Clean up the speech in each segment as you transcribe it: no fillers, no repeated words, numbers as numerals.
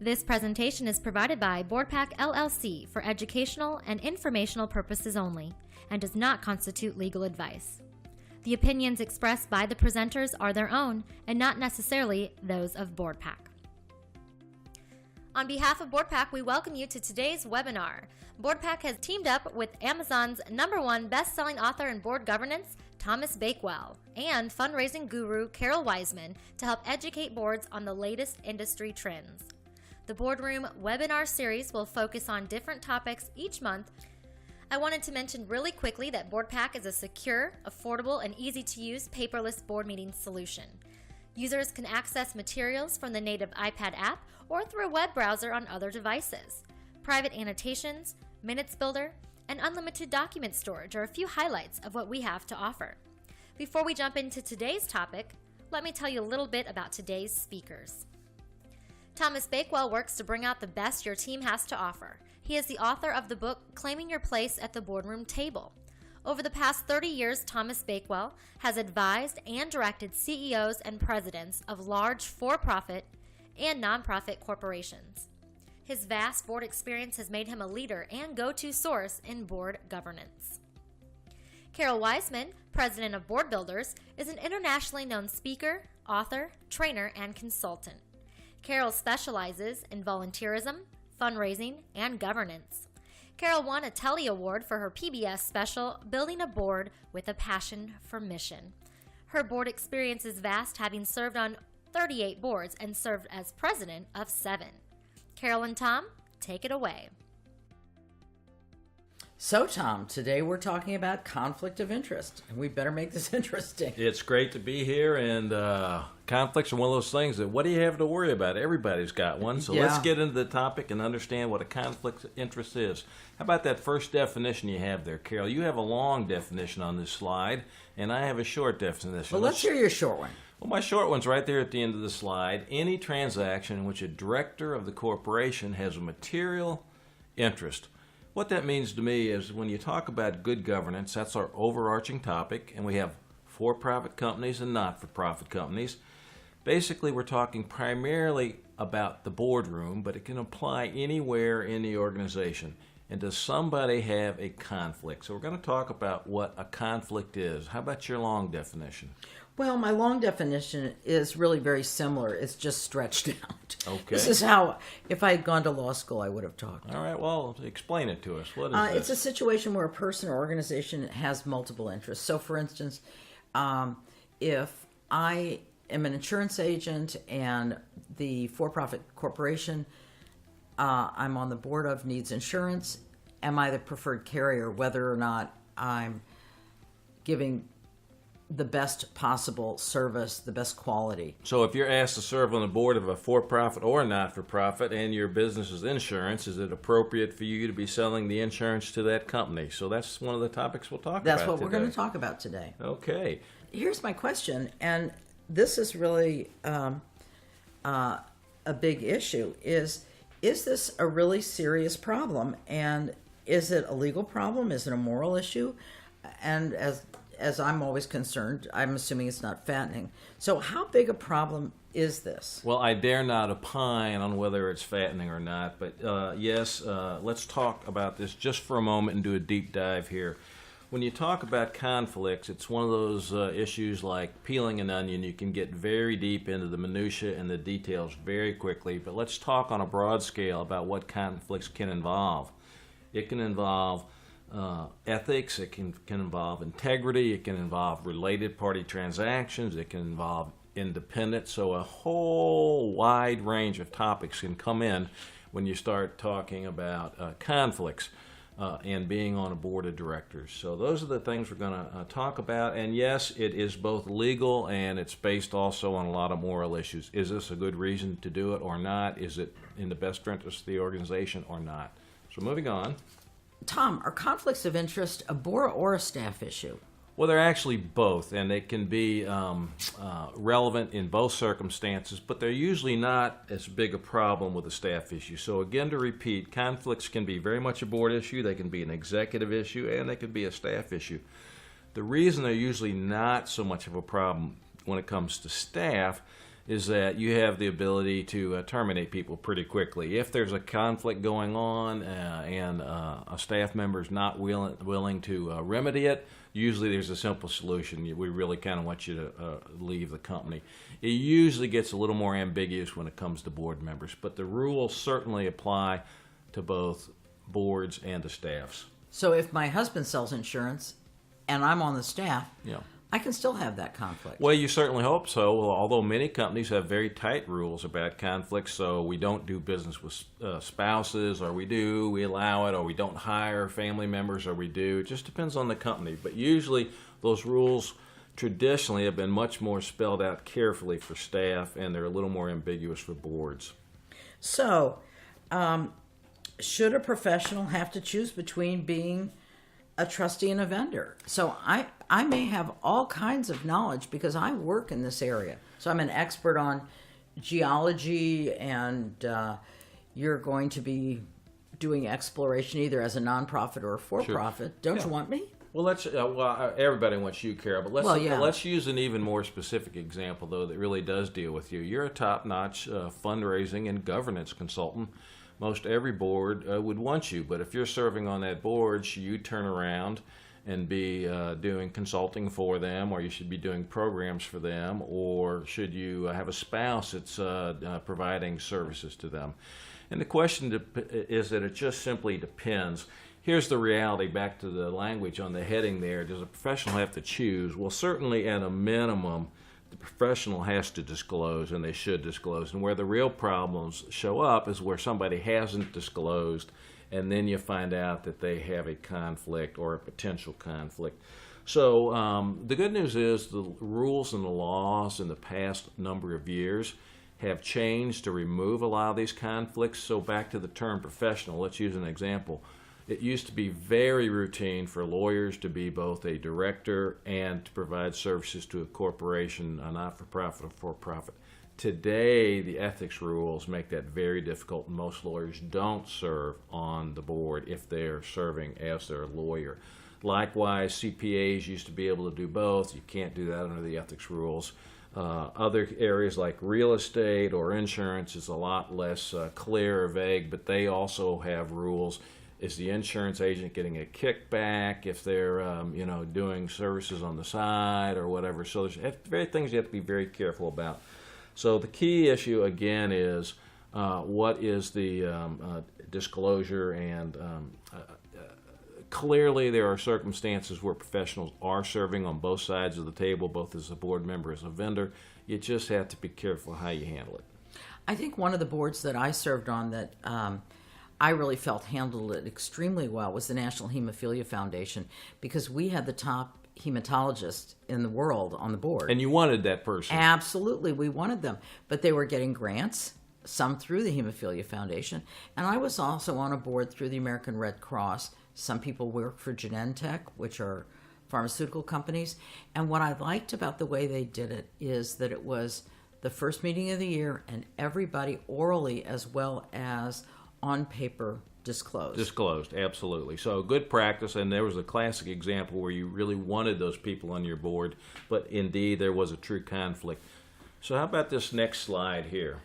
This presentation is provided by BoardPaq LLC for educational and informational purposes only and does not constitute legal advice. The opinions expressed by the presenters are their own and not necessarily those of BoardPaq. On behalf of BoardPaq, we welcome you to today's webinar. BoardPaq has teamed up with Amazon's #1 best-selling author in board governance, Thomas Bakewell, and fundraising guru Carol Wiseman to help educate boards on the latest industry trends. The Boardroom webinar series will focus on different topics each month. I wanted to mention really quickly that BoardPaq is a secure, affordable, and easy-to-use paperless board meeting solution. Users can access materials from the native iPad app or through a web browser on other devices. Private annotations, minutes builder, and unlimited document storage are a few highlights of what we have to offer. Before we jump into today's topic, let me tell you a little bit about today's speakers. Thomas Bakewell works to bring out the best your team has to offer. He is the author of the book, Claiming Your Place at the Boardroom Table. Over the past 30 years, Thomas Bakewell has advised and directed CEOs and presidents of large for-profit and nonprofit corporations. His vast board experience has made him a leader and go-to source in board governance. Carol Wiseman, president of Board Builders, is an internationally known speaker, author, trainer, and consultant. Carol specializes in volunteerism, fundraising, and governance. Carol won a Telly Award for her PBS special, Building a Board with a Passion for Mission. Her board experience is vast, having served on 38 boards and served as president of 7. Carol and Tom, take it away. So, Tom, today we're talking about conflict of interest, and we better make this interesting. It's great to be here, and conflicts are one of those things that what do you have to worry about? Everybody's got one, so let's get into the topic and understand what a conflict of interest is. How about that first definition you have there, Carol? You have a long definition on this slide, and I have a short definition. Well, let's hear your short one. Well, my short one's right there at the end of the slide. Any transaction in which a director of the corporation has a material interest. What that means to me is when you talk about good governance, that's our overarching topic, and we have for-profit companies and not-for-profit companies. Basically, we're talking primarily about the boardroom, but it can apply anywhere in the organization. And does somebody have a conflict? So we're going to talk about what a conflict is. How about your long definition? Well, my long definition is really very similar. It's just stretched out. Okay. This is how, if I had gone to law school, I would have talked. All right, well, explain it to us. What is this? It's a situation where a person or organization has multiple interests. So, for instance, if I am an insurance agent and the for-profit corporation I'm on the board of needs insurance, am I the preferred carrier, whether or not I'm giving the best possible service, the best quality? So if you're asked to serve on the board of a for-profit or a not-for-profit and your business is insurance, is it appropriate for you to be selling the insurance to that company? So that's one of the topics we'll talk about That's what today. we're going to talk about today. Okay. Here's my question, and this is really a big issue, is this a really serious problem? And is it a legal problem? Is it a moral issue? And as I'm always concerned, I'm assuming it's not fattening. So how big a problem is this? Well, I dare not opine on whether it's fattening or not, but yes, let's talk about this just for a moment and do a deep dive here. When you talk about conflicts, it's one of those issues like peeling an onion. You can get very deep into the minutia and the details very quickly, but let's talk on a broad scale about what conflicts can involve. It can involve ethics, it can involve integrity, it can involve related party transactions, it can involve independence. So a whole wide range of topics can come in when you start talking about conflicts and being on a board of directors. So those are the things we're going to talk about. And yes, it is both legal and it's based also on a lot of moral issues. Is this a good reason to do it or not? Is it in the best interest of the organization or not? So moving on. Tom, are conflicts of interest a board or a staff issue? Well, they're actually both, and they can be relevant in both circumstances, but they're usually not as big a problem with a staff issue. So again, to repeat, conflicts can be very much a board issue, they can be an executive issue, and they can be a staff issue. The reason they're usually not so much of a problem when it comes to staff is that you have the ability to terminate people pretty quickly. If there's a conflict going on and a staff member is not willing to remedy it, usually there's a simple solution. We really kind of want you to leave the company. It usually gets a little more ambiguous when it comes to board members, but the rules certainly apply to both boards and to staffs. So if my husband sells insurance and I'm on the staff, Yeah. I can still have that conflict. Well, you certainly hope so, although many companies have very tight rules about conflicts, so we don't do business with spouses, or we do, we allow it, or we don't hire family members, or we do. It just depends on the company. But usually those rules traditionally have been much more spelled out carefully for staff, and they're a little more ambiguous for boards. So, should a professional have to choose between being a trustee and a vendor? So I may have all kinds of knowledge because I work in this area. So I'm an expert on geology, and you're going to be doing exploration either as a nonprofit or a for-profit. Don't you want me? Well, everybody wants you, Carol, but let's use an even more specific example, though, that really does deal with you. You're a top-notch fundraising and governance consultant. Most every board would want you, but if you're serving on that board, should you turn around and be doing consulting for them, or you should be doing programs for them, or should you have a spouse that's providing services to them? And the question is that it just simply depends. Here's the reality, back to the language on the heading there. Does a professional have to choose? Well, certainly at a minimum, the professional has to disclose, and they should disclose. And where the real problems show up is where somebody hasn't disclosed, and then you find out that they have a conflict or a potential conflict. So the good news is the rules and the laws in the past number of years have changed to remove a lot of these conflicts. So back to the term professional, let's use an example. It used to be very routine for lawyers to be both a director and to provide services to a corporation, a not-for-profit or for-profit. Today, the ethics rules make that very difficult, and most lawyers don't serve on the board if they're serving as their lawyer. Likewise, CPAs used to be able to do both. You can't do that under the ethics rules. Other areas like real estate or insurance is a lot less clear or vague, but they also have rules. Is the insurance agent getting a kickback if they're, doing services on the side or whatever? So there's very things you have to be very careful about. So the key issue again is what is the disclosure, and clearly there are circumstances where professionals are serving on both sides of the table, both as a board member, as a vendor. You just have to be careful how you handle it. I think one of the boards that I served on that I really felt handled it extremely well was the National Hemophilia Foundation, because we had the top hematologist in the world on the board. And you wanted that person. Absolutely, we wanted them. But they were getting grants, some through the Hemophilia Foundation. And I was also on a board through the American Red Cross. Some people work for Genentech, which are pharmaceutical companies. And what I liked about the way they did it is that it was the first meeting of the year, and everybody orally as well as on paper disclosed. Disclosed, absolutely. So good practice, and there was a classic example where you really wanted those people on your board, but indeed there was a true conflict. So how about this next slide here?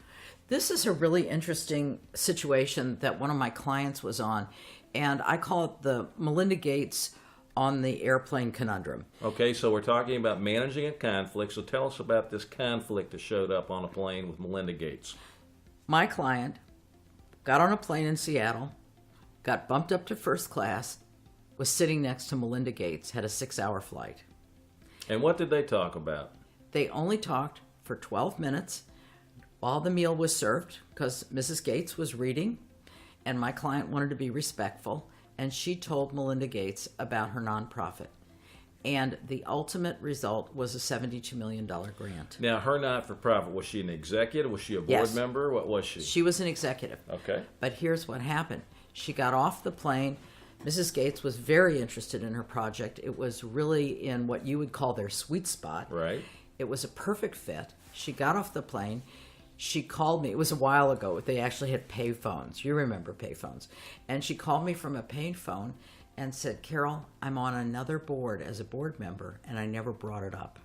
This is a really interesting situation that one of my clients was on, and I call it the Melinda Gates on the airplane conundrum. Okay, so we're talking about managing a conflict, so tell us about this conflict that showed up on a plane with Melinda Gates. My client got on a plane in Seattle, got bumped up to first class, was sitting next to Melinda Gates, had a 6-hour flight. And what did they talk about? They only talked for 12 minutes while the meal was served, because Mrs. Gates was reading, and my client wanted to be respectful, and she told Melinda Gates about her nonprofit. And the ultimate result was a $72 million grant. Now, her not-for-profit, was she an executive? Was she a board member? What was she? She was an executive. Okay. But here's what happened. She got off the plane. Mrs. Gates was very interested in her project. It was really in what you would call their sweet spot. Right. It was a perfect fit. She got off the plane. She called me. It was a while ago. They actually had pay phones. You remember pay phones. And she called me from a pay phone and said, Carol, I'm on another board as a board member, and I never brought it up.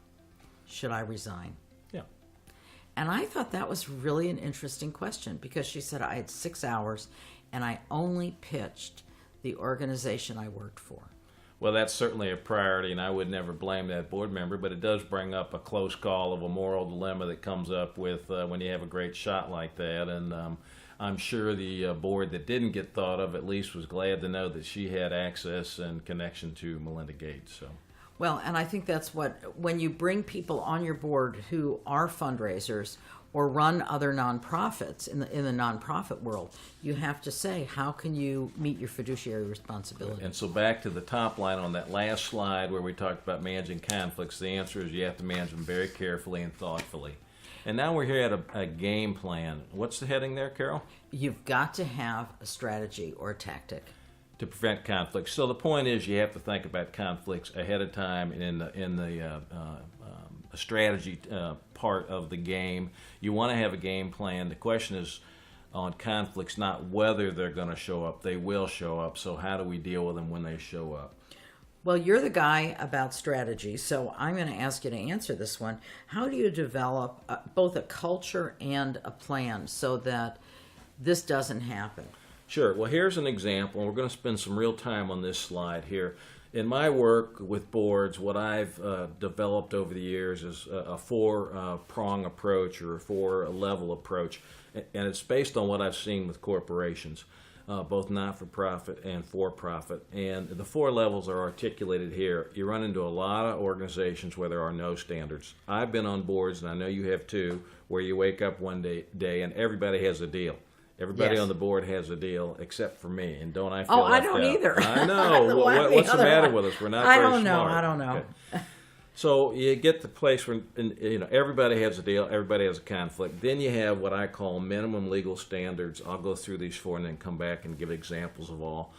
Should I resign? Yeah. And I thought that was really an interesting question because she said, I had 6 hours and I only pitched the organization I worked for. Well, that's certainly a priority, and I would never blame that board member, but it does bring up a close call of a moral dilemma that comes up with when you have a great shot like that. And I'm sure the board that didn't get thought of at least was glad to know that she had access and connection to Melinda Gates. So. Well, and I think that's when you bring people on your board who are fundraisers or run other nonprofits in the nonprofit world, you have to say, how can you meet your fiduciary responsibility? And so back to the top line on that last slide where we talked about managing conflicts, the answer is you have to manage them very carefully and thoughtfully. And now we're here at a game plan. What's the heading there, Carol? You've got to have a strategy or a tactic to prevent conflicts. So the point is you have to think about conflicts ahead of time in the strategy part of the game. You want to have a game plan. The question is on conflicts, not whether they're going to show up. They will show up. So how do we deal with them when they show up? Well, you're the guy about strategy, so I'm going to ask you to answer this one. How do you develop both a culture and a plan so that this doesn't happen? Sure. Well, here's an example. We're going to spend some real time on this slide here. In my work with boards, what I've developed over the years is a four-prong approach or a four-level approach, and it's based on what I've seen with corporations, both not-for-profit and for-profit. And the four levels are articulated here. You run into a lot of organizations where there are no standards. I've been on boards, and I know you have too, where you wake up one day and everybody has a deal. Everybody on the board has a deal except for me, and don't I feel left out? I don't either. I know. What's the matter with us? We're not very smart. I don't know. Okay. So you get the place where everybody has a deal, everybody has a conflict. Then you have what I call minimum legal standards. I'll go through these four and then come back and give examples of all.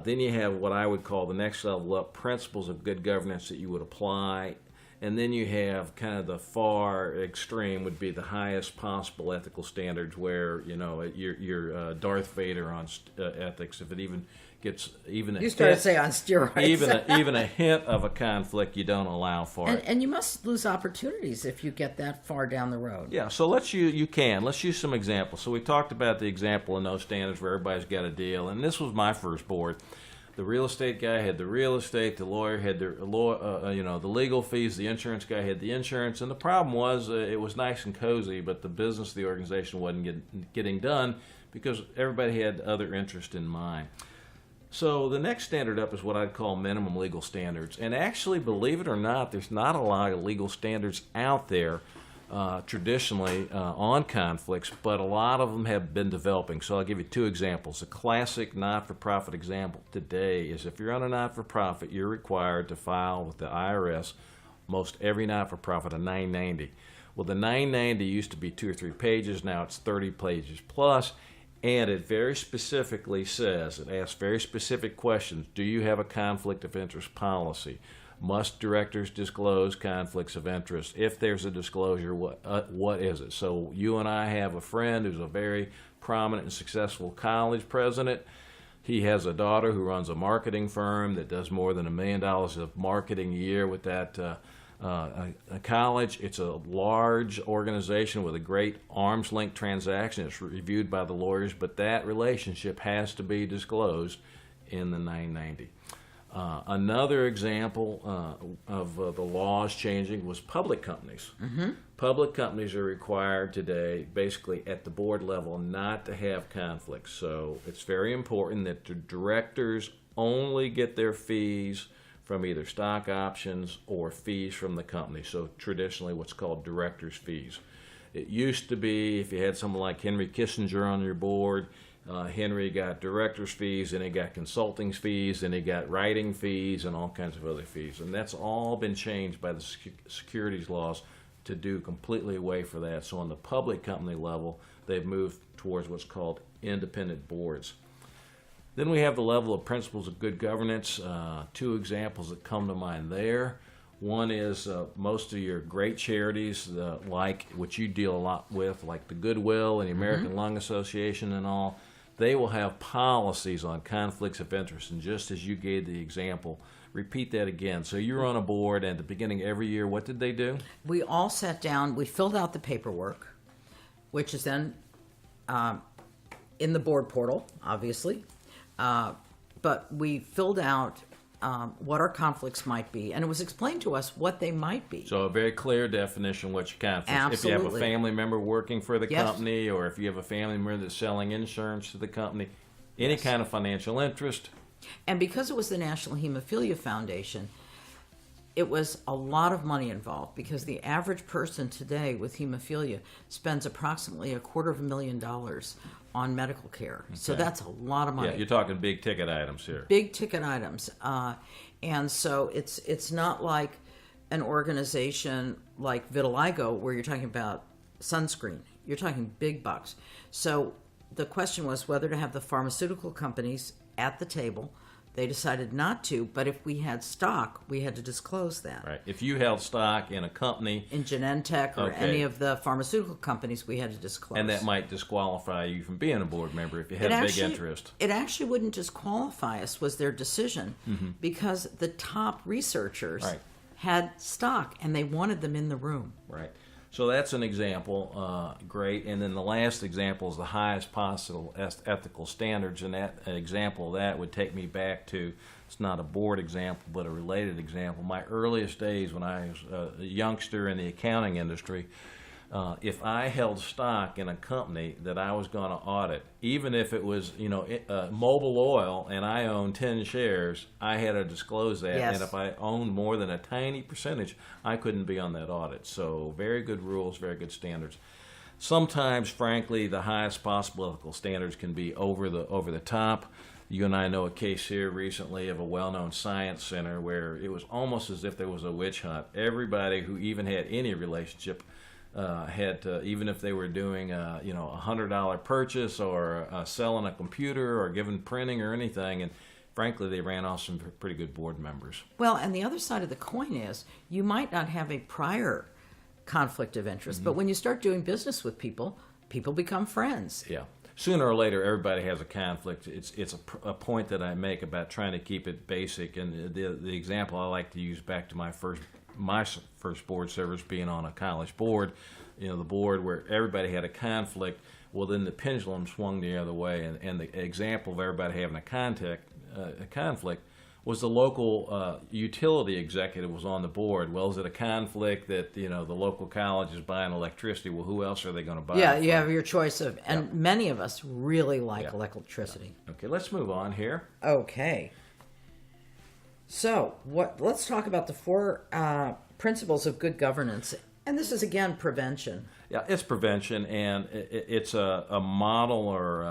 Then you have what I would call the next level up, principles of good governance that you would apply. And then you have kind of the far extreme would be the highest possible ethical standards where, you're Darth Vader on ethics. If it even gets you started to say on steroids. even a hint of a conflict, you don't allow for it. And you must lose opportunities if you get that far down the road. Yeah, so let's use some examples. So we talked about the example of no standards where everybody's got a deal, and this was my first board. The real estate guy had the real estate, the lawyer had the legal fees, the insurance guy had the insurance, and the problem was it was nice and cozy, but the business of the organization wasn't getting done because everybody had other interest in mind. So the next standard up is what I'd call minimum legal standards, and actually, believe it or not, there's not a lot of legal standards out there traditionally on conflicts, but a lot of them have been developing. So I'll give you two examples. A classic not-for-profit example today is if you're on a not-for-profit, you're required to file with the IRS, most every not-for-profit, a 990. Well, the 990 used to be 2 or 3 pages. Now it's 30 pages plus, and it very specifically says, it asks very specific questions. Do you have a conflict of interest policy? Must directors disclose conflicts of interest? If there's a disclosure, what is it? So you and I have a friend who's a very prominent and successful college president. He has a daughter who runs a marketing firm that does more than $1 million of marketing a year with that college. It's a large organization with a great arm's length transaction. It's reviewed by the lawyers, but that relationship has to be disclosed in the 990. Another example of the laws changing was public companies. Mm-hmm. Public companies are required today, basically at the board level, not to have conflicts. So it's very important that the directors only get their fees from either stock options or fees from the company. So traditionally what's called directors' fees. It used to be if you had someone like Henry Kissinger on your board, Henry got director's fees, and he got consulting fees, and he got writing fees, and all kinds of other fees. And that's all been changed by the securities laws to do completely away for that. So on the public company level, they've moved towards what's called independent boards. Then we have the level of principles of good governance. Two examples that come to mind there. One is most of your great charities, like which you deal a lot with, like the Goodwill and the American Lung Association and all, they will have policies on conflicts of interest. And just as you gave the example, repeat that again. So you're on a board, and at the beginning of every year, what did they do? We all sat down, we filled out the paperwork, which is then in the board portal, obviously. But we filled out what our conflicts might be, and it was explained to us what they might be. So a very clear definition what your conflicts. Absolutely. If you have a family member working for the Yes. company, or if you have a family member that's selling insurance to the company, any kind of financial interest. And because it was the National Hemophilia Foundation, it was a lot of money involved, because the average person today with hemophilia spends approximately $250,000 on medical care. So Okay. that's a lot of money. Yeah, you're talking big ticket items here. Big ticket items. And so it's not like an organization like Vitiligo where you're talking about sunscreen. You're talking big bucks. So the question was whether to have the pharmaceutical companies at the table. They decided not to, but if we had stock, we had to disclose that. Right. If you held stock in a company, In Genentech or Okay. any of the pharmaceutical companies, we had to disclose. and that might disqualify you from being a board member if you had a big interest. It actually wouldn't disqualify us, was their decision, because the top researchers Right. had stock and they wanted them in the room. Right. So that's an example, great. And then the last example is the highest possible ethical standards, and that an example of that would take me back to, it's not a board example, but a related example. My earliest days when I was a youngster in the accounting industry, if I held stock in a company that I was going to audit, even if it was, Mobil Oil and I owned 10 shares, I had to disclose that. Yes. And if I owned more than a tiny percentage, I couldn't be on that audit. So very good rules, very good standards. Sometimes, frankly, the highest possible ethical standards can be over the top. You and I know a case here recently of a well-known science center where it was almost as if there was a witch hunt. Everybody who even had any relationship had to, even if they were doing a $100 purchase or selling a computer or giving printing or anything, and frankly they ran off some pretty good board members. Well, and the other side of the coin is you might not have a prior conflict of interest, but when you start doing business with people, people become friends. Yeah. Sooner or later, everybody has a conflict. It's a point that I make about trying to keep it basic. And the example I like to use back to my first board service, being on a college board, the board where everybody had a conflict. Well, then the pendulum swung the other way, and the example of everybody having a conflict was the local utility executive was on the board. Well, is it a conflict that the local college is buying electricity? Well, who else are they going to buy? Yeah, it you from? have your choice of, and many of us really like Yeah. electricity. Okay, let's move on here. Okay. So, let's talk about the four principles of good governance. And this is, again, prevention. Yeah, it's prevention, and it's a model or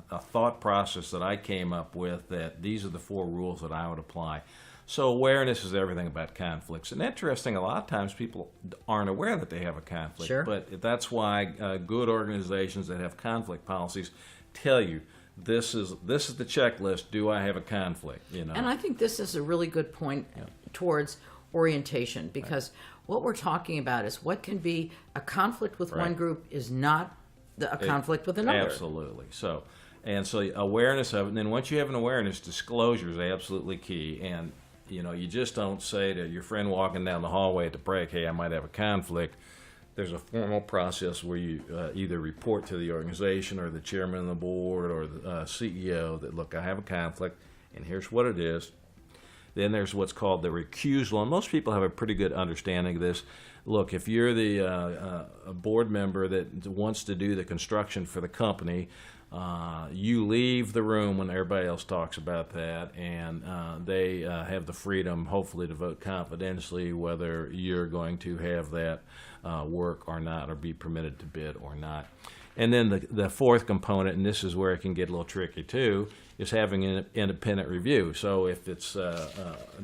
a thought process that I came up with, that these are the four rules that I would apply. So awareness is everything about conflicts. And interesting, a lot of times people aren't aware that they have a conflict. Sure. But that's why good organizations that have conflict policies tell you, this is the checklist. Do I have a conflict? And I think this is a really good point towards orientation, because what we're talking about is what can be a conflict with one group is not a conflict with another. Absolutely. So awareness of it, and then once you have an awareness, disclosure is absolutely key. And you just don't say to your friend walking down the hallway at the break, hey, I might have a conflict. There's a formal process where you either report to the organization or the chairman of the board or the CEO that, look, I have a conflict, and here's what it is. Then there's what's called the recusal, and most people have a pretty good understanding of this. Look, if you're the a board member that wants to do the construction for the company, you leave the room when everybody else talks about that, and they have the freedom, hopefully, to vote confidentially whether you're going to have that work or not, or be permitted to bid or not. And then the fourth component, and this is where it can get a little tricky too, is having an independent review. So if it's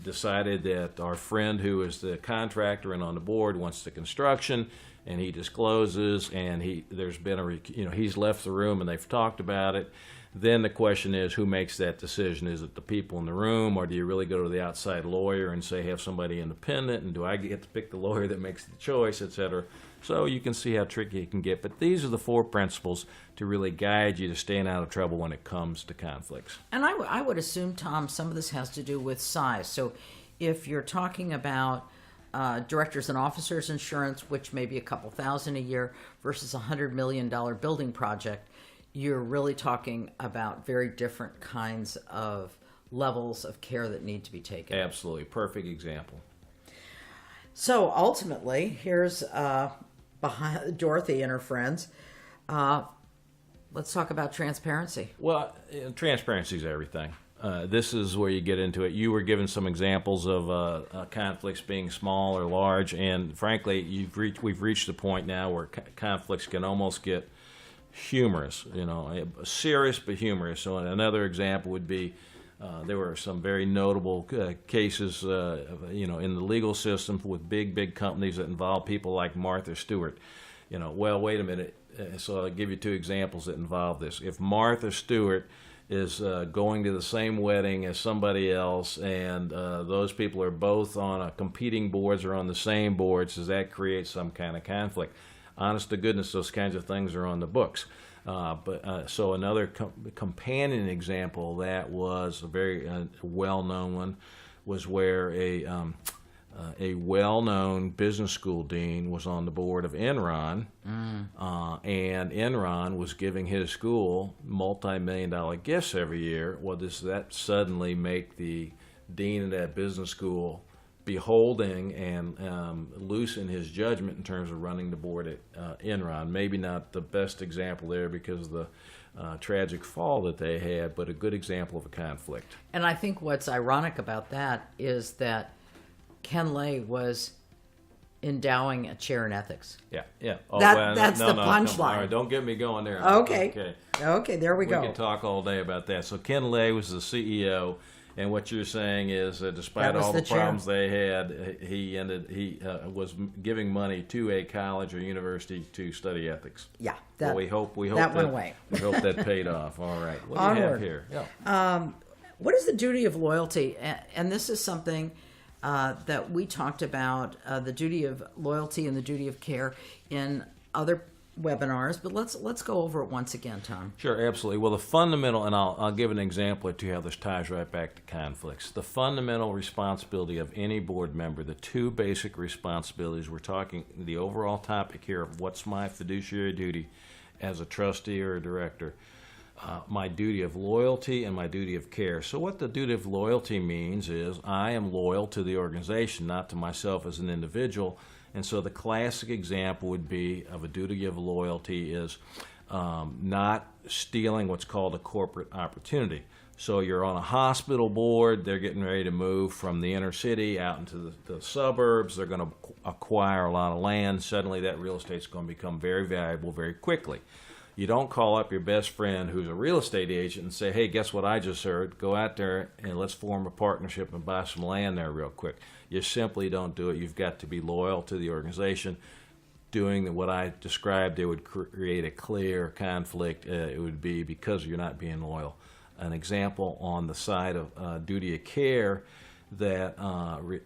decided that our friend who is the contractor and on the board wants the construction, and he discloses, and there's been he's left the room and they've talked about it, then the question is, who makes that decision? Is it the people in the room, or do you really go to the outside lawyer and say, have somebody independent, and do I get to pick the lawyer that makes the choice, et cetera? So you can see how tricky it can get. But these are the 4 principles to really guide you to staying out of trouble when it comes to conflicts. And I would assume, Tom, some of this has to do with size. So if you're talking about directors and officers insurance, which may be a couple thousand a year, versus $100 million building project, you're really talking about very different kinds of levels of care that need to be taken. Absolutely. Perfect example. So ultimately, here's behind Dorothy and her friends. Let's talk about transparency. Well, transparency is everything. This is where you get into it. You were given some examples of conflicts being small or large, and frankly, we've reached a point now where conflicts can almost get humorous, serious but humorous. So another example would be there were some very notable cases, in the legal system with big companies that involve people like Martha Stewart. Well, wait a minute. So I'll give you 2 examples that involve this. If Martha Stewart is going to the same wedding as somebody else, and those people are both on competing boards or on the same boards, does that create some kind of conflict? Honest to goodness, those kinds of things are on the books. So another companion example that was a very well-known one was where a well-known business school dean was on the board of Enron, and Enron was giving his school multi-million-dollar gifts every year. Well, does that suddenly make the dean of that business school beholding and loosen his judgment in terms of running the board at Enron? Maybe not the best example there because of the tragic fall that they had, but a good example of a conflict. And I think what's ironic about that is that Ken Lay was endowing a chair in ethics. Yeah. Oh, that's the punchline. All right, don't get me going there. Okay, there we go. We can talk all day about that. So Ken Lay was the CEO. And what you're saying is, despite all the problems they had, he was giving money to a college or university to study ethics. Yeah, we hope that went away. We hope that paid off. All right, what do you have here? Yeah. What is the duty of loyalty? And this is something that we talked about: the duty of loyalty and the duty of care in other webinars, but let's go over it once again, Tom. Sure, absolutely. Well, the fundamental, and I'll give an example or two how this ties right back to conflicts. The fundamental responsibility of any board member, the 2 basic responsibilities, we're talking the overall topic here of what's my fiduciary duty as a trustee or a director, my duty of loyalty and my duty of care. So what the duty of loyalty means is I am loyal to the organization, not to myself as an individual. And so the classic example would be of a duty of loyalty is not stealing what's called a corporate opportunity. So you're on a hospital board, they're getting ready to move from the inner city out into the suburbs, they're going to acquire a lot of land, suddenly that real estate's going to become very valuable very quickly. You don't call up your best friend who's a real estate agent and say, hey, guess what I just heard? Go out there and let's form a partnership and buy some land there real quick. You simply don't do it. You've got to be loyal to the organization. Doing what I described, it would create a clear conflict. It would be because you're not being loyal. An example on the side of duty of care that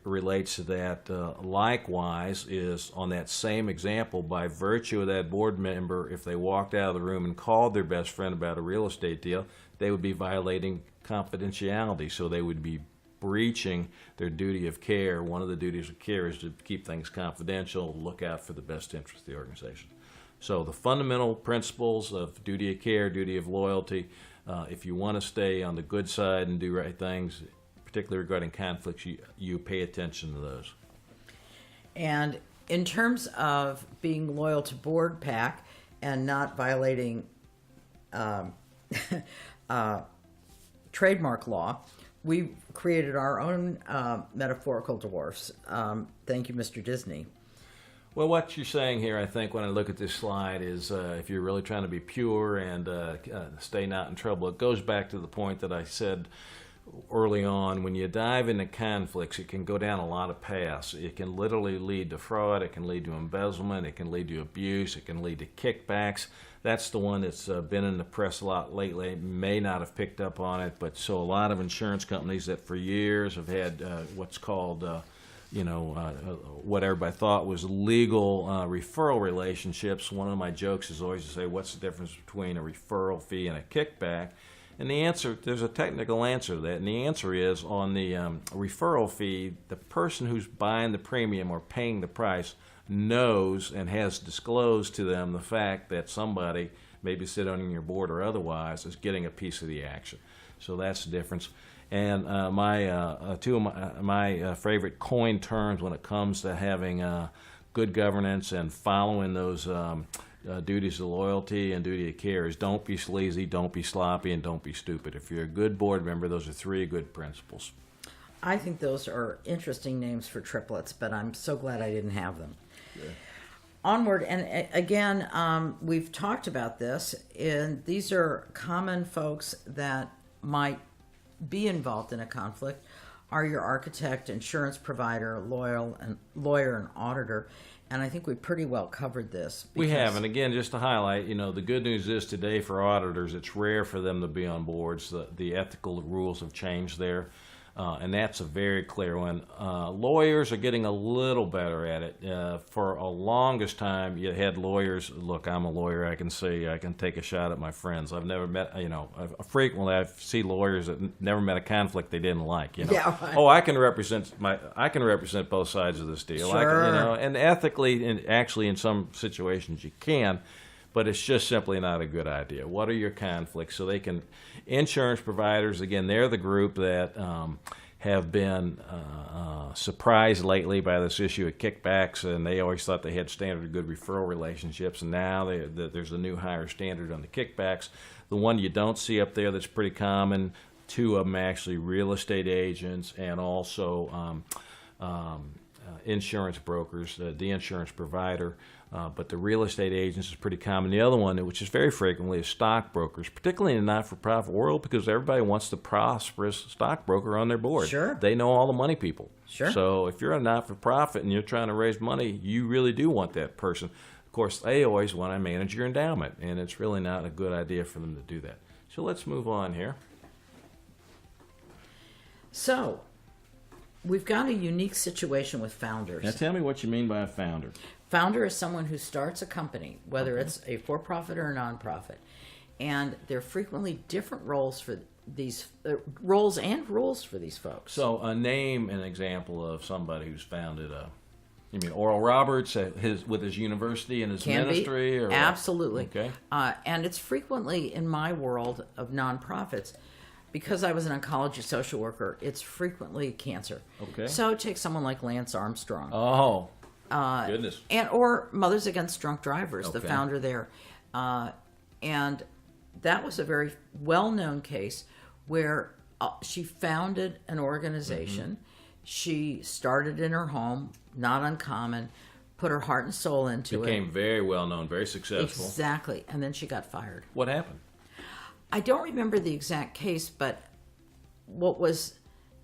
relates to that likewise is on that same example, by virtue of that board member, if they walked out of the room and called their best friend about a real estate deal, they would be violating confidentiality. So they would be breaching their duty of care. One of the duties of care is to keep things confidential, look out for the best interest of the organization. So the fundamental principles of duty of care, duty of loyalty, if you want to stay on the good side and do right things, particularly regarding conflicts, you pay attention to those. And in terms of being loyal to BoardPaq and not violating trademark law, we created our own metaphorical dwarfs. Thank you, Mr. Disney. Well, what you're saying here, I think, when I look at this slide is if you're really trying to be pure and stay not in trouble, it goes back to the point that I said early on. When you dive into conflicts, it can go down a lot of paths. It can literally lead to fraud, it can lead to embezzlement, it can lead to abuse, it can lead to kickbacks. That's the one that's been in the press a lot lately. May not have picked up on it, but so a lot of insurance companies that for years have had what's called what everybody thought was legal referral relationships. One of my jokes is always to say, what's the difference between a referral fee and a kickback? And the answer, there's a technical answer to that, and the answer is on the referral fee, the person who's buying the premium or paying the price knows and has disclosed to them the fact that somebody, maybe sitting on your board or otherwise, is getting a piece of the action. So that's the difference. And two of my favorite coin terms when it comes to having good governance and following those duties of loyalty and duty of care is don't be sleazy, don't be sloppy, and don't be stupid. If you're a good board member, those are 3 good principles. I think those are interesting names for triplets, but I'm so glad I didn't have them. Yeah. Onward, and again, we've talked about this, and these are common folks that might be involved in a conflict, are your architect, insurance provider, lawyer, and auditor. And I think we pretty well covered this. We have, and again, just to highlight, the good news is today for auditors, it's rare for them to be on boards. The ethical rules have changed there, and that's a very clear one. Lawyers are getting a little better at it. For a longest time, you had lawyers. Look, I'm a lawyer. I can say I can take a shot at my friends. I've never met, frequently I see lawyers that never met a conflict they didn't like. Yeah, right. Oh, I can represent both sides of this deal. Sure. And ethically, and actually, in some situations, you can. But it's just simply not a good idea. What are your conflicts? So insurance providers, again, they're the group that have been surprised lately by this issue of kickbacks, and they always thought they had standard good referral relationships, and now there's a new higher standard on the kickbacks. The one you don't see up there that's pretty common, 2 of them actually real estate agents and also insurance brokers, the insurance provider. But the real estate agents is pretty common. The other one, which is very frequently, is stockbrokers, particularly in the not-for-profit world, because everybody wants the prosperous stockbroker on their board. Sure. They know all the money people. Sure. So if you're a not-for-profit and you're trying to raise money, you really do want that person. Of course, they always want to manage your endowment, and it's really not a good idea for them to do that. So let's move on here. So, we've got a unique situation with founders. Now tell me what you mean by a founder. Founder is someone who starts a company, whether it's a for-profit or a nonprofit, and there are frequently different roles for these roles and rules for these folks. So, name an example of somebody who's founded a. You mean Oral Roberts with his university and his ministry? Or absolutely. Okay. And it's frequently in my world of nonprofits. Because I was an oncology social worker, it's frequently cancer. Okay. So take someone like Lance Armstrong. Oh, goodness. Or Mothers Against Drunk Drivers, the Okay. founder there. And that was a very well-known case where she founded an organization. Mm-hmm. She started in her home, not uncommon, put her heart and soul into it. Became very well-known, very successful. Exactly. And then she got fired. What happened? I don't remember the exact case, but what was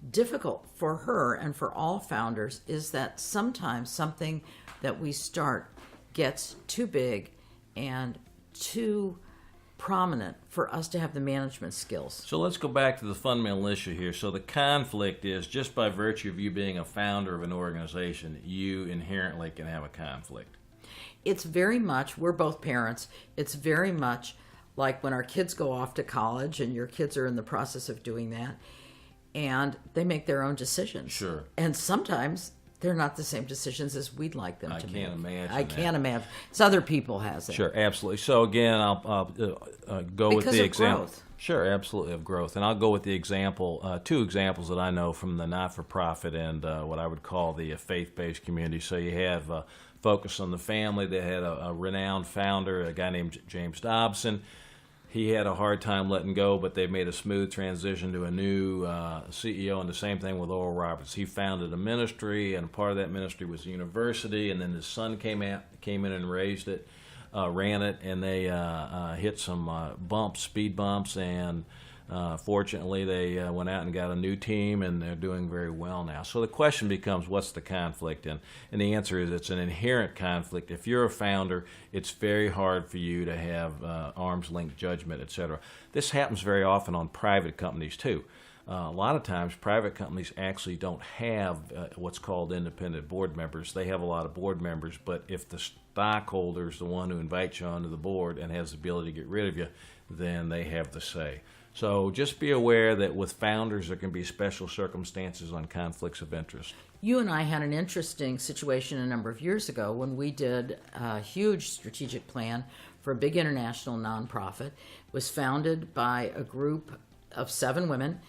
difficult for her and for all founders is that sometimes something that we start gets too big and too prominent for us to have the management skills. So let's go back to the fundamental issue here. So the conflict is just by virtue of you being a founder of an organization, you inherently can have a conflict. It's very much, we're both parents, it's very much like when our kids go off to college and your kids are in the process of doing that and they make their own decisions. Sure. And sometimes they're not the same decisions as we'd like them to make. I can't imagine. It's other people has it. Sure, absolutely. So again, I'll go with the example. Growth. Sure, absolutely, of growth. And I'll go with the example, 2 examples that I know from the not-for-profit and what I would call the faith-based community. So you have Focus on the Family. They had a renowned founder, a guy named James Dobson. He had a hard time letting go, but they made a smooth transition to a new CEO, and the same thing with Oral Roberts. He founded a ministry, and part of that ministry was a university, and then his son came in and raised it, ran it, and they hit some speed bumps, and fortunately they went out and got a new team, and they're doing very well now. So the question becomes, what's the conflict? And the answer is it's an inherent conflict. If you're a founder, it's very hard for you to have arm's length judgment, etc. This happens very often on private companies too. A lot of times, private companies actually don't have what's called independent board members. They have a lot of board members, but if the stockholder is the one who invites you onto the board and has the ability to get rid of you, then they have the say. So just be aware that with founders, there can be special circumstances on conflicts of interest. You and I had an interesting situation a number of years ago when we did a huge strategic plan for a big international nonprofit. It was founded by a group of 7 women,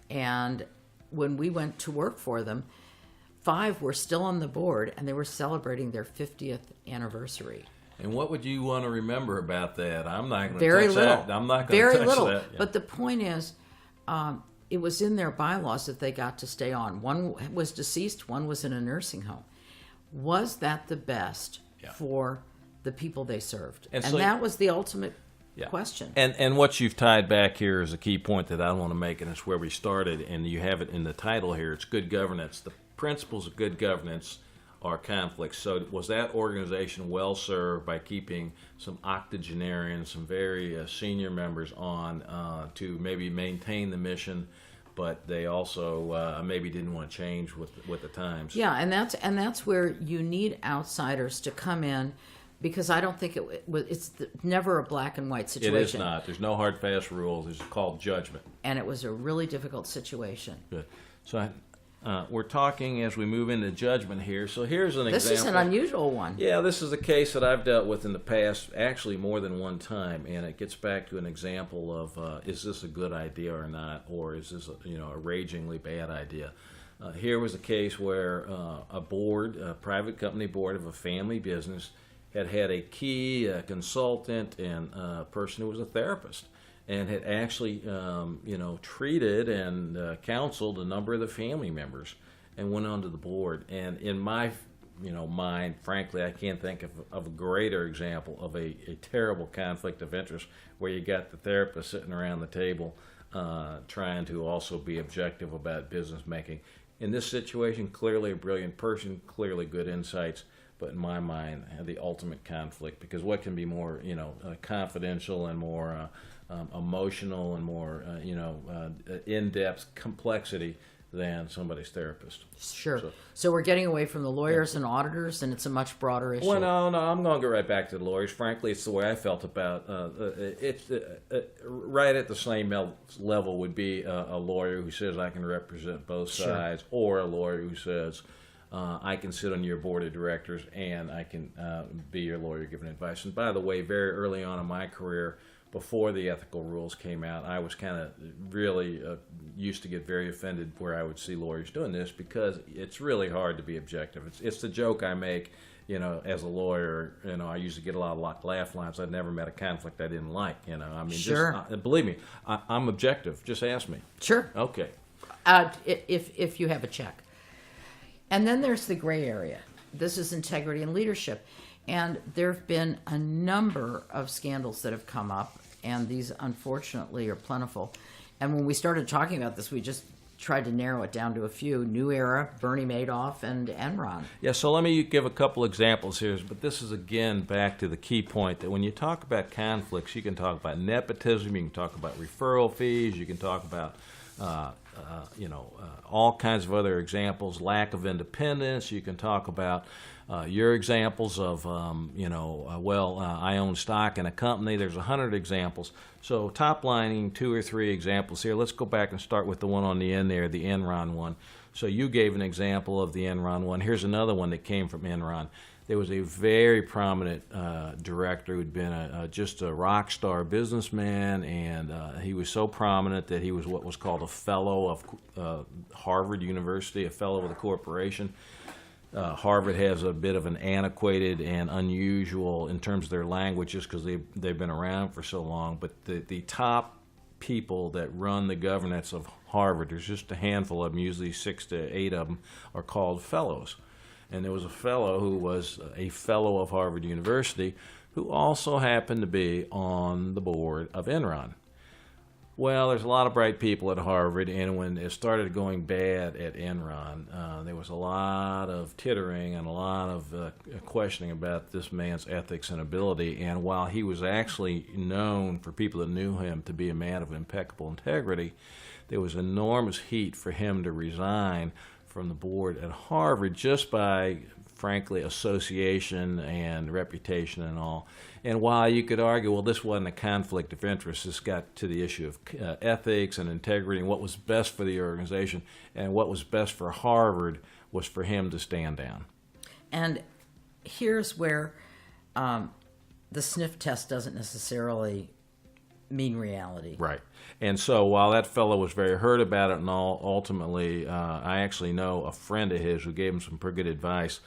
and when we went to work for them, 5 were still on the board, and they were celebrating their 50th anniversary. And what would you want to remember about that? I'm not going to Very touch little. that. I'm not going to Very touch little. that. Yeah. But the point is, it was in their bylaws that they got to stay on. One was deceased, one was in a nursing home. Was that the best for the people they served? And so, that was the ultimate question. And what you've tied back here is a key point that I want to make, and it's where we started, and you have it in the title here. It's good governance. The principles of good governance are conflicts. So was that organization well served by keeping some octogenarians, some very senior members on to maybe maintain the mission, but they also maybe didn't want to change with the times? Yeah, and that's where you need outsiders to come in, because I don't think it's never a black and white situation. It is not. There's no hard, fast rules. It's called judgment. And it was a really difficult situation. Good. So we're talking as we move into judgment here. So here's an example. This is an unusual one. Yeah, this is a case that I've dealt with in the past, actually more than one time, and it gets back to an example of is this a good idea or not, or is this a ragingly bad idea? Here was a case where a private company board of a family business had a key consultant and a person who was a therapist, and had actually, treated and counseled a number of the family members, and went onto the board. And in my, mind, frankly, I can't think of a greater example of a terrible conflict of interest, where you got the therapist sitting around the table trying to also be objective about business making. In this situation, clearly a brilliant person, clearly good insights, but in my mind, the ultimate conflict, because what can be more, confidential and more emotional and more, in-depth complexity than somebody's therapist? Sure. So we're getting away from the lawyers and auditors, and it's a much broader issue. Well, no, I'm going to go right back to the lawyers. Frankly, it's the way I felt about it's right at the same level would be a lawyer who says I can represent both sides, or a lawyer who says I can sit on your board of directors and I can be your lawyer giving advice. And by the way, very early on in my career, before the ethical rules came out, I was kind of really used to get very offended where I would see lawyers doing this, because it's really hard to be objective. It's the joke I make, as a lawyer. I used to get a lot of laugh lines. I'd never met a conflict I didn't like. Sure. Just, believe me, I'm objective. Just ask me. Sure. Okay. If you have a check. And then there's the gray area. This is integrity and leadership. And there have been a number of scandals that have come up, and these unfortunately are plentiful. And when we started talking about this, we just tried to narrow it down to a few: New Era, Bernie Madoff, and Enron. Yeah, so let me give a couple examples here, but this is again back to the key point that when you talk about conflicts, you can talk about nepotism, you can talk about referral fees, you can talk about all kinds of other examples, lack of independence. You can talk about your examples of, I own stock in a company. There's 100 examples. So top lining 2 or 3 examples here. Let's go back and start with the one on the end there, the Enron one. So you gave an example of the Enron one. Here's another one that came from Enron. There was a very prominent director who'd been just a rock star businessman, and he was so prominent that he was what was called a fellow of Harvard University, a fellow of the corporation. Harvard has a bit of an antiquated and unusual in terms of their languages because they've been around for so long, but the top people that run the governance of Harvard, there's just a handful of them, usually 6 to 8 of them, are called fellows. And there was a fellow who was a fellow of Harvard University who also happened to be on the board of Enron. Well, there's a lot of bright people at Harvard, and when it started going bad at Enron, there was a lot of tittering and a lot of questioning about this man's ethics and ability. And while he was actually known for people that knew him to be a man of impeccable integrity, there was enormous heat for him to resign from the board at Harvard just by, frankly, association and reputation and all. And while you could argue, well, this wasn't a conflict of interest, this got to the issue of ethics and integrity and what was best for the organization, and what was best for Harvard was for him to stand down. And here's where the sniff test doesn't necessarily mean reality. Right. And so while that fellow was very hurt about it and all, ultimately, I actually know a friend of his who gave him some pretty good advice.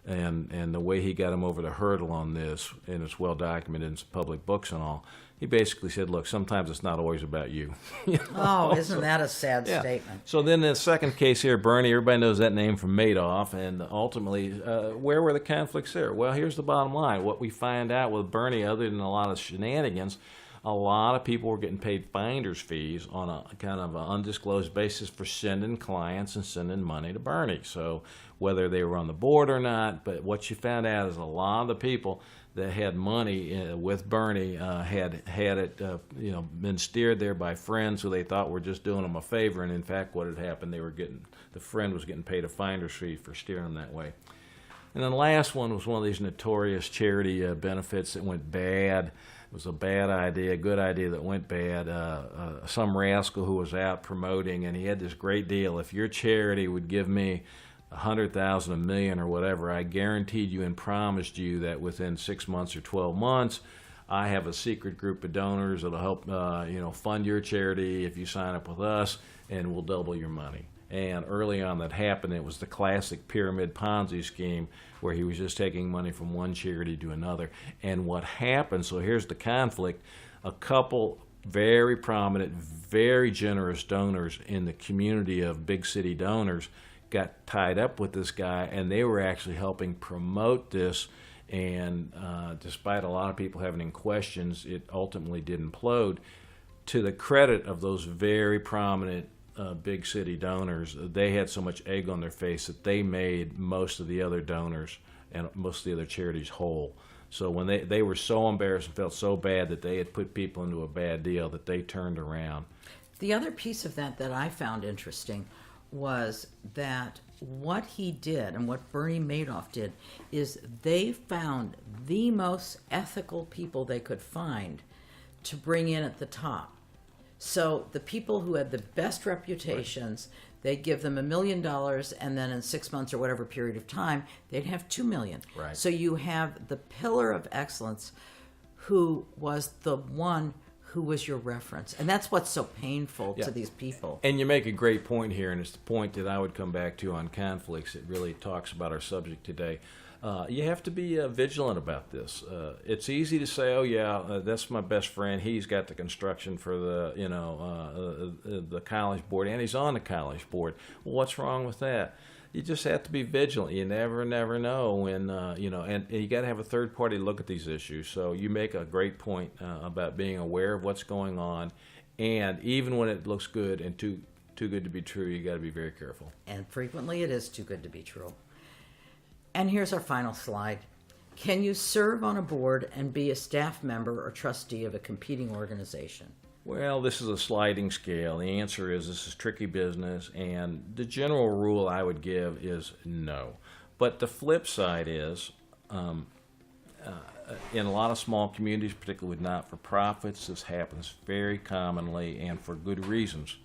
And the way he got him over the hurdle on this, and it's well documented in some public books and all, he basically said, look, sometimes it's not always about you. You know? Oh, isn't that a sad statement? So then the second case here, Bernie, everybody knows that name from Madoff, and ultimately, where were the conflicts there? Well, here's the bottom line. What we find out with Bernie, other than a lot of shenanigans, a lot of people were getting paid finder's fees on a kind of an undisclosed basis for sending clients and sending money to Bernie. So whether they were on the board or not, but what you found out is a lot of the people that had money with Bernie had it been steered there by friends who they thought were just doing them a favor, and in fact what had happened, the friend was getting paid a finder's fee for steering them that way. And then the last one was one of these notorious charity benefits that went bad. It was a bad idea, a good idea that went bad. Some rascal who was out promoting, and he had this great deal. If your charity would give me 100,000, a million, or whatever, I guaranteed you and promised you that within 6 months or 12 months, I have a secret group of donors that'll help fund your charity if you sign up with us, and we'll double your money. And early on that happened. It was the classic pyramid Ponzi scheme where he was just taking money from one charity to another. And what happened, so here's the conflict, a couple very prominent, very generous donors in the community of big city donors got tied up with this guy, and they were actually helping promote this. And despite a lot of people having questions, it ultimately did implode. To the credit of those very prominent big city donors, they had so much egg on their face that they made most of the other donors and most of the other charities whole. So when they were so embarrassed and felt so bad that they had put people into a bad deal, that they turned around. The other piece of that I found interesting was that what he did and what Bernie Madoff did is they found the most ethical people they could find to bring in at the top. So the people who had the best reputations, they'd give them $1 million, and then in 6 months or whatever period of time, they'd have $2 million. Right. So you have the pillar of excellence who was the one who was your reference. And that's what's so painful to these people. And you make a great point here, and it's the point that I would come back to on conflicts. It really talks about our subject today. You have to be vigilant about this. It's easy to say, "Oh yeah, that's my best friend. He's got the construction for the college board, and he's on the college board." Well, what's wrong with that? You just have to be vigilant. You never know when and you got to have a third party look at these issues. So you make a great point about being aware of what's going on, and even when it looks good and too good to be true, you got to be very careful. And frequently it is too good to be true. And here's our final slide. Can you serve on a board and be a staff member or trustee of a competing organization? Well, this is a sliding scale. The answer is this is tricky business, and the general rule I would give is no. But the flip side is, in a lot of small communities, particularly with not-for-profits, this happens very commonly and for good reasons.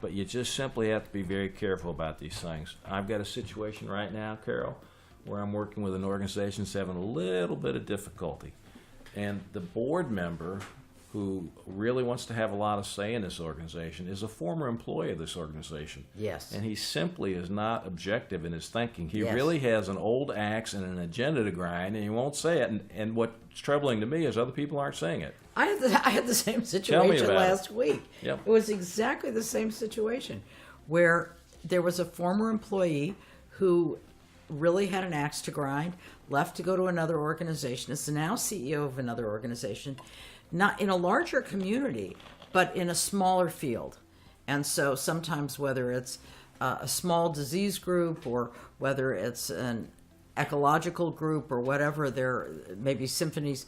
But you just simply have to be very careful about these things. I've got a situation right now, Carol, where I'm working with an organization that's having a little bit of difficulty. And the board member who really wants to have a lot of say in this organization is a former employee of this organization. Yes. And he simply is not objective in his thinking. He Yes. really has an old axe and an agenda to grind, and he won't say it. And what's troubling to me is other people aren't saying it. I had the same situation about last week. Yep. It was exactly the same situation where there was a former employee who really had an axe to grind, left to go to another organization, is now CEO of another organization. Not in a larger community, but in a smaller field. And so sometimes whether it's a small disease group or whether it's an ecological group or whatever, there maybe symphonies,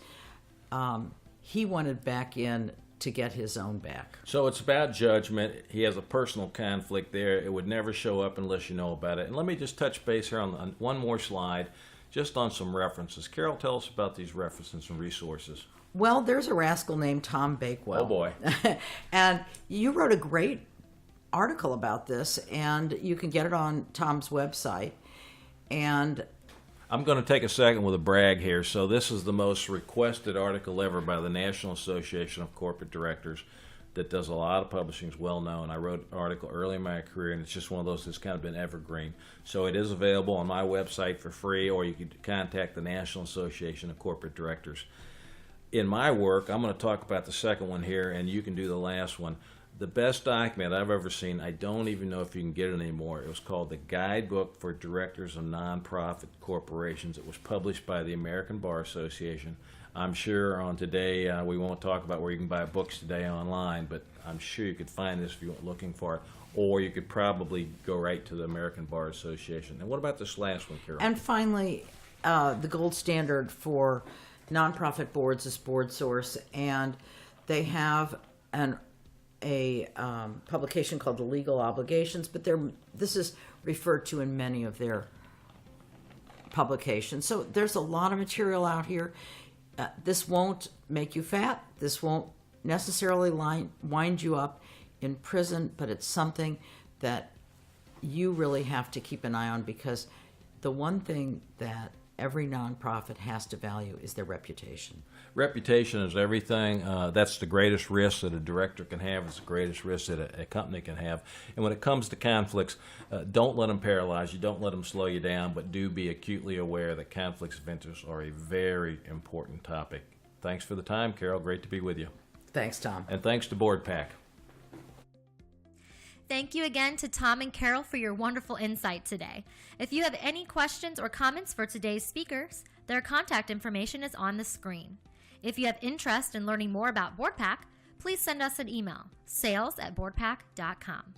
he wanted back in to get his own back. So it's about judgment. He has a personal conflict there. It would never show up unless you know about it. And let me just touch base here on one more slide, just on some references. Carol, tell us about these references and resources. Well, there's a rascal named Tom Bakewell. Oh, boy. And you wrote a great article about this, and you can get it on Tom's website. And I'm going to take a second with a brag here. So this is the most requested article ever by the National Association of Corporate Directors that does a lot of publishing, is well known. I wrote an article early in my career, and it's just one of those that's kind of been evergreen. So it is available on my website for free, or you can contact the National Association of Corporate Directors. In my work, I'm going to talk about the second one here, and you can do the last one. The best document I've ever seen, I don't even know if you can get it anymore. It was called the Guidebook for Directors of Nonprofit Corporations. It was published by the American Bar Association. I'm sure on today, we won't talk about where you can buy books today online, but I'm sure you could find this if you were looking for it. Or you could probably go right to the American Bar Association. And what about this last one, Carol? And finally, the gold standard for nonprofit boards is BoardSource, and they have a publication called The Legal Obligations, but this is referred to in many of their publications. So there's a lot of material out here. This won't make you fat. This won't necessarily wind you up in prison, but it's something that you really have to keep an eye on, because the one thing that every nonprofit has to value is their reputation. Reputation is everything. That's the greatest risk that a director can have. It's the greatest risk that a company can have. And when it comes to conflicts, don't let them paralyze you. Don't let them slow you down, but do be acutely aware that conflicts of interest are a very important topic. Thanks for the time, Carol. Great to be with you. Thanks, Tom. And thanks to BoardPaq. Thank you again to Tom and Carol for your wonderful insight today. If you have any questions or comments for today's speakers, their contact information is on the screen. If you have interest in learning more about BoardPaq, please send us an email, sales@boardpaq.com.